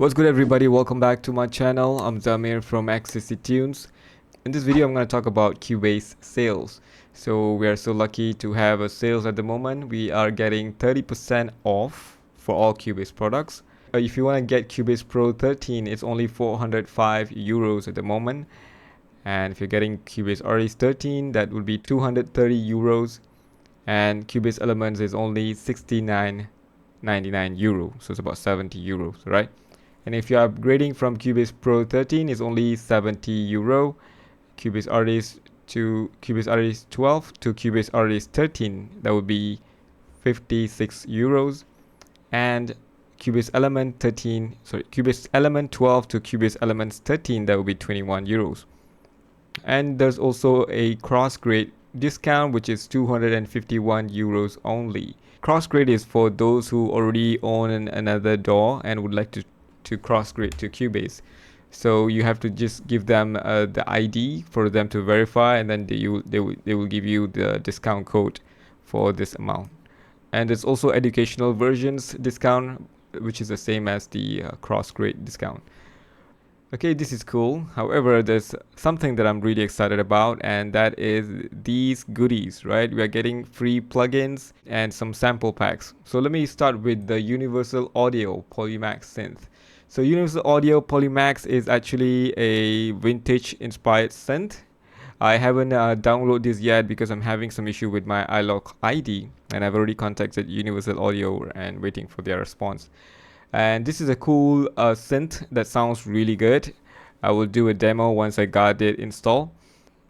What's good, everybody? Welcome back to my channel. I'm Zamir from XCC Tunes. In this video I'm going to talk about Cubase sales. So we are so lucky to have a sales at the moment. We are getting 30% off for all Cubase products. If you want to get Cubase Pro 13, it's only 405 euros at the moment. And if you're getting Cubase Artist 13, that would be 230 euros. And Cubase Elements is only 69.99 euro, so it's about 70 euros, right? And if you're upgrading from Cubase Pro 13, it's only 70 euro. Cubase Artist 12 to Cubase Artist 13, that would be 56 euros. And Cubase Element 12 to Cubase Elements 13, that would be 21 euros. And there's also a cross-grade discount, which is 251 euros only. Cross-grade is for those who already own another DAW and would like to cross-grade to Cubase. So you have to just give them the ID for them to verify, and then they will give you the discount code for this amount. And there's also educational versions discount, which is the same as the cross-grade discount. Okay, this is cool. However, there's something that I'm really excited about, and that is these goodies, right? We are getting free plugins and some sample packs. So let me start with the Universal Audio Polymax synth. So Universal Audio Polymax is actually a vintage inspired synth. I haven't downloaded this yet because I'm having some issue with my iLok ID, and I've already contacted Universal Audio and waiting for their response. And this is a cool synth that sounds really good. I will do a demo once I got it installed.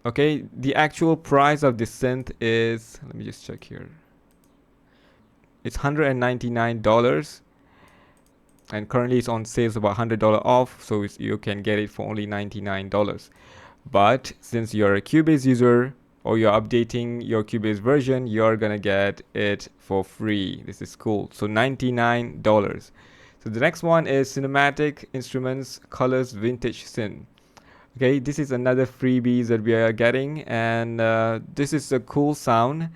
Okay, the actual price of this synth is, let me just check here. It's $199. And currently it's on sale, about $100 off, so you can get it for only $99. But since you're a Cubase user or you're updating your Cubase version, you're gonna get it for free. This is cool. So $99. So the next one is Cinematic Instruments Colors Vintage Synth. Okay, this is another freebie that we are getting, and this is a cool sound.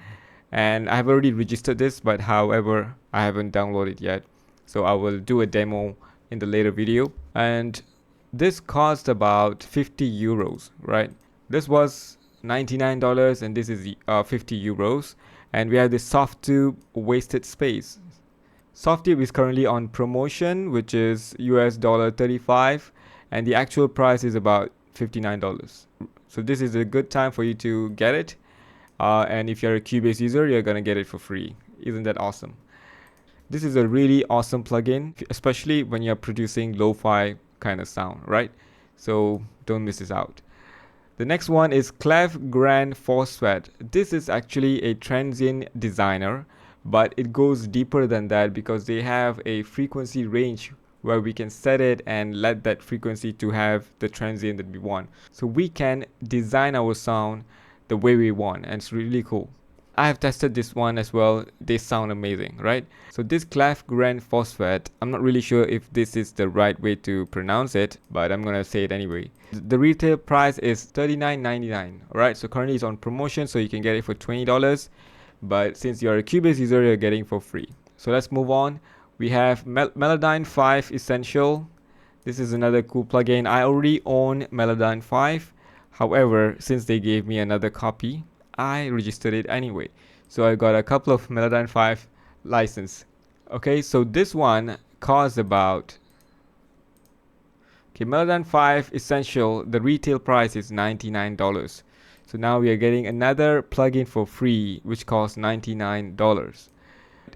And I've already registered this, but however, I haven't downloaded it yet. So I will do a demo in the later video. And this cost about 50 euros, right? This was $99 and this is 50 euros. And we have the Softtube Wasted Space. Softtube is currently on promotion, which is US $35, and the actual price is about $59. So this is a good time for you to get it. And if you're a Cubase user, you're gonna get it for free. Isn't that awesome? This is a really awesome plugin, especially when you're producing lo-fi kind of sound, right? So don't miss this out. The next one is Clef Grand Phosphat. This is actually a transient designer, but it goes deeper than that because they have a frequency range where we can set it and let that frequency to have the transient that we want. So we can design our sound the way we want, and it's really cool. I have tested this one as well. They sound amazing, right? So this Clef Grand Phosphat, I'm not really sure if this is the right way to pronounce it, but I'm gonna say it anyway. The retail price is $39.99, alright? So currently it's on promotion, so you can get it for $20, but since you're a Cubase user, you're getting for free. So let's move on. We have Melodyne 5 Essential. This is another cool plugin. I already own Melodyne 5. However, since they gave me another copy, I registered it anyway. So I got a couple of Melodyne 5 license. Okay, so this one costs about, okay, Melodyne 5 Essential, the retail price is $99. So now we are getting another plugin for free, which costs $99.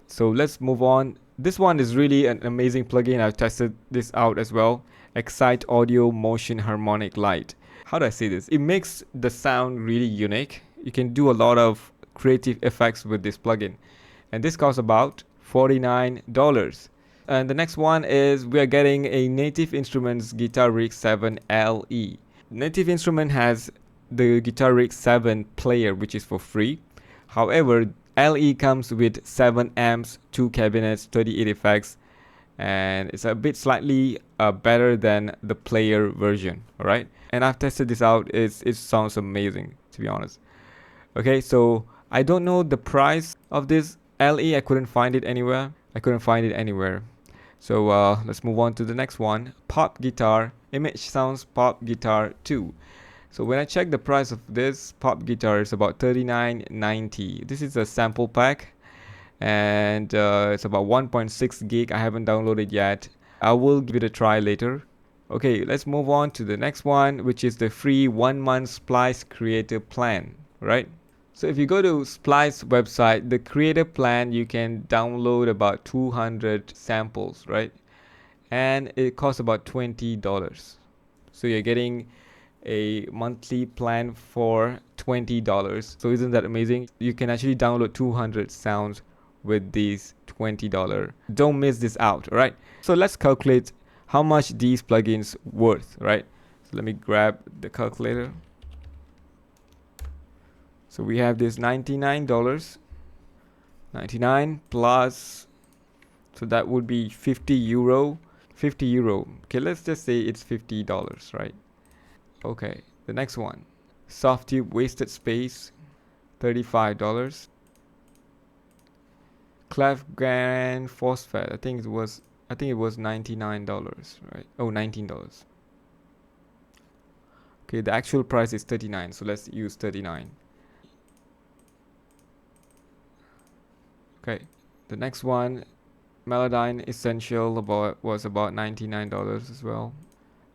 So let's move on. This one is really an amazing plugin. I've tested this out as well. Excite Audio Motion Harmonic Light. How do I say this? It makes the sound really unique. You can do a lot of creative effects with this plugin, and this costs about $49. And the next one is we are getting a Native Instruments Guitar Rig 7 LE. Native Instrument has the Guitar Rig 7 player, which is for free. However, LE comes with 7 amps, 2 cabinets, 38 effects, and it's a bit slightly better than the player version. All right, and I've tested this out. It sounds amazing, to be honest. Okay, so I don't know the price of this LE. I couldn't find it anywhere. So let's move on to the next one. Pop guitar, image sounds pop guitar 2. So when I check the price of this pop guitar, it's about $39.90. This is a sample pack, and it's about 1.6 gig. I haven't downloaded yet. I will give it a try later. Okay, let's move on to the next one, which is the free 1-month Splice Creator Plan, right? So if you go to Splice website, the Creator Plan, you can download about 200 samples, right? And it costs about $20. So you're getting a monthly plan for $20. So isn't that amazing? You can actually download 200 sounds with these $20. Don't miss this out, all right? So let's calculate how much these plugins worth, right? So let me grab the calculator. So we have this $99, 99 plus, so that would be 50 euro. 50 euro. Okay, let's just say it's $50, right? Okay, the next one. Softtube Wasted Space, $35. Clef Grand Phosphat, I think it was $99, right? Oh, $19. Okay, the actual price is 39, so let's use 39. Okay, the next one, Melodyne Essential, was about $99 as well.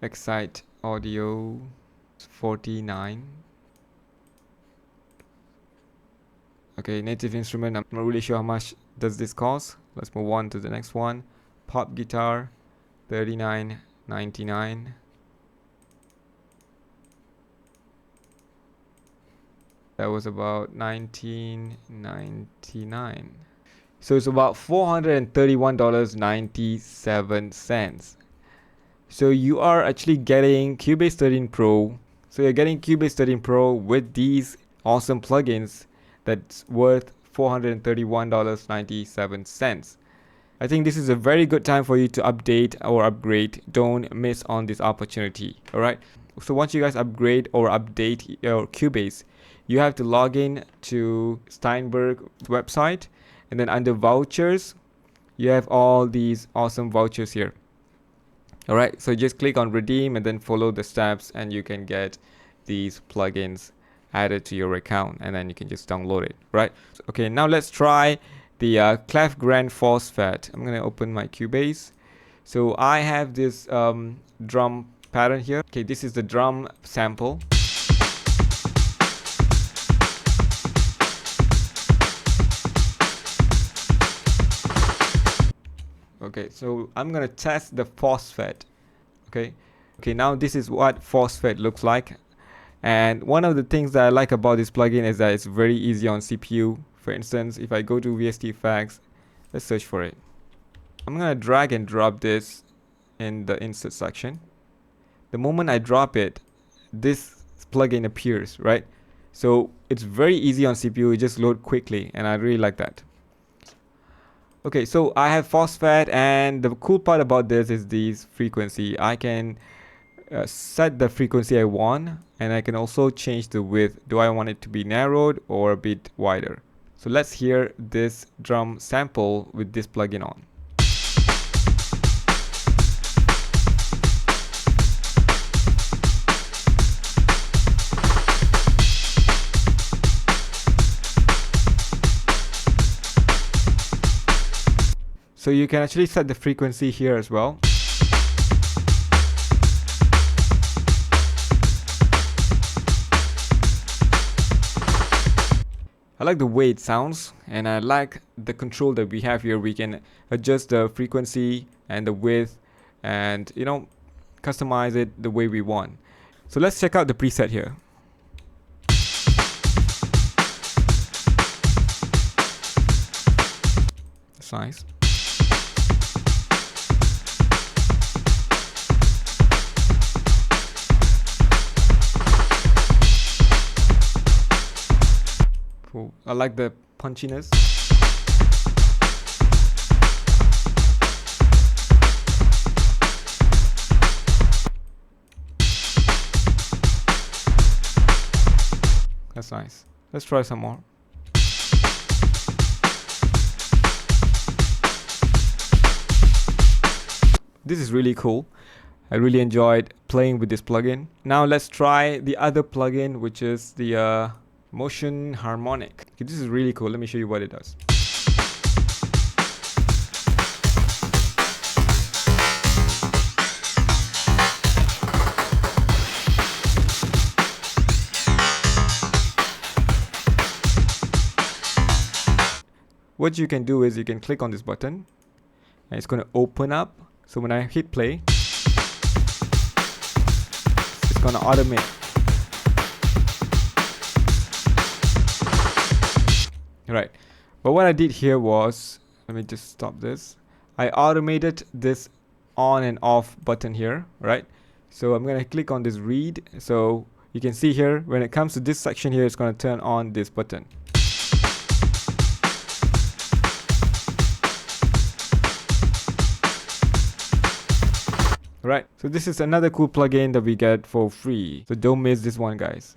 Excite Audio, $49. Okay, Native Instrument, I'm not really sure how much does this cost. Let's move on to the next one. Pop Guitar, $39.99. That was about $19.99. So it's about $431.97. So you are actually getting Cubase 13 Pro. So you're getting Cubase 13 Pro with these awesome plugins that's worth $431.97. I think this is a very good time for you to update or upgrade. Don't miss on this opportunity. All right. So once you guys upgrade or update your Cubase, you have to log in to Steinberg's website, and then under vouchers, you have all these awesome vouchers here. All right. So just click on redeem and then follow the steps, and you can get these plugins added to your account, and then you can just download it, right? Okay, now let's try the Clef Grand Phosphat. I'm gonna open my Cubase. So I have this drum pattern here. Okay, this is the drum sample. Okay, so I'm gonna test the phosphat. Okay, now this is what phosphat looks like. And one of the things that I like about this plugin is that it's very easy on CPU. For instance, if I go to VST Effects, let's search for it. I'm gonna drag and drop this in the insert section. The moment I drop it, this plugin appears, right? So it's very easy on CPU, it just load quickly, and I really like that. Okay, so I have phosphat, and the cool part about this is this frequency. I can set the frequency I want, and I can also change the width. Do I want it to be narrowed or a bit wider? So let's hear this drum sample with this plugin on. So you can actually set the frequency here as well. I like the way it sounds, and I like the control that we have here. We can adjust the frequency and the width, and customize it the way we want. So let's check out the preset here. That's nice. Cool. I like the punchiness. That's nice. Let's try some more. this is really cool. I really enjoyed playing with this plugin. Now let's try the other plugin, which is the motion harmonic. Okay, this is really cool. Let me show you what it does. What you can do is you can click on this button and it's going to open up. So when I hit play, it's going to automate. Right. But what I did here was, let me just stop this. I automated this on and off button here, right? So I'm going to click on this read. So you can see here, when it comes to this section here, it's going to turn on this button. Right, so this is another cool plugin that we get for free. So don't miss this one, guys.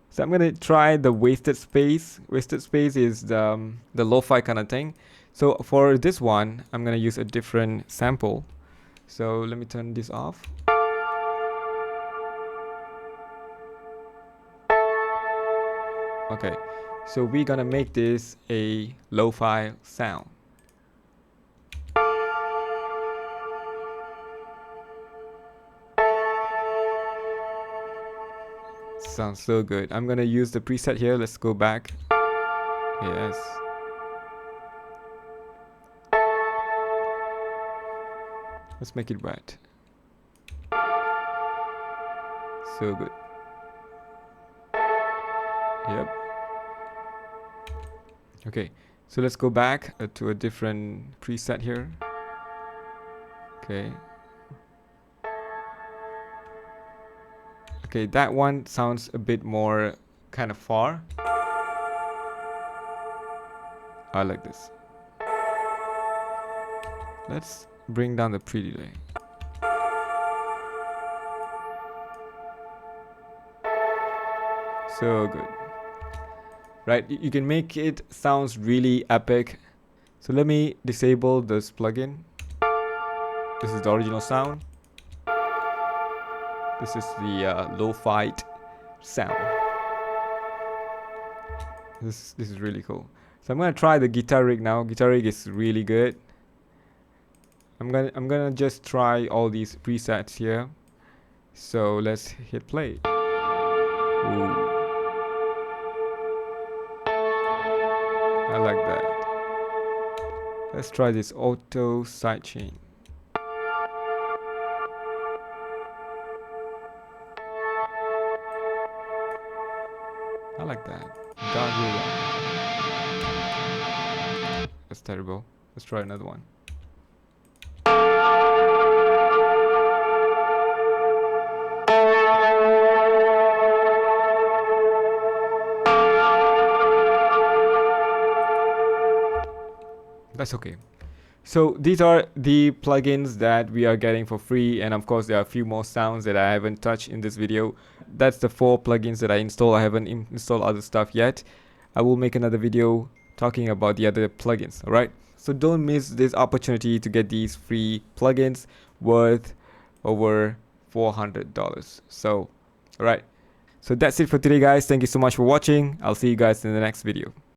So I'm gonna try the wasted space. Wasted space is the lo-fi kind of thing. So for this one, I'm gonna use a different sample. So let me turn this off. Okay, so we're gonna make this a lo-fi sound. Sounds so good. I'm gonna use the preset here. Let's go back. Yes. Let's make it wet. So good. Yep. Okay, so let's go back to a different preset here. Okay. Okay, that one sounds a bit more kind of far. I like this. Let's bring down the pre-delay. So good. Right, you can make it sounds really epic. So let me disable this plugin. This is the original sound. This is the lo-fi sound. This is really cool. So I'm gonna try the guitar rig now. Guitar rig is really good. I'm gonna just try all these presets here. So let's hit play. Ooh. I like that. Let's try this auto sidechain. I like that. Can't hear that. That's terrible. Let's try another one. That's okay. So these are the plugins that we are getting for free, and of course there are a few more sounds that I haven't touched in this video. That's the 4 plugins that I installed. I haven't installed other stuff yet. I will make another video talking about the other plugins. Alright, so don't miss this opportunity to get these free plugins worth over $400. So alright, so that's it for today, guys. Thank you so much for watching. I'll see you guys in the next video.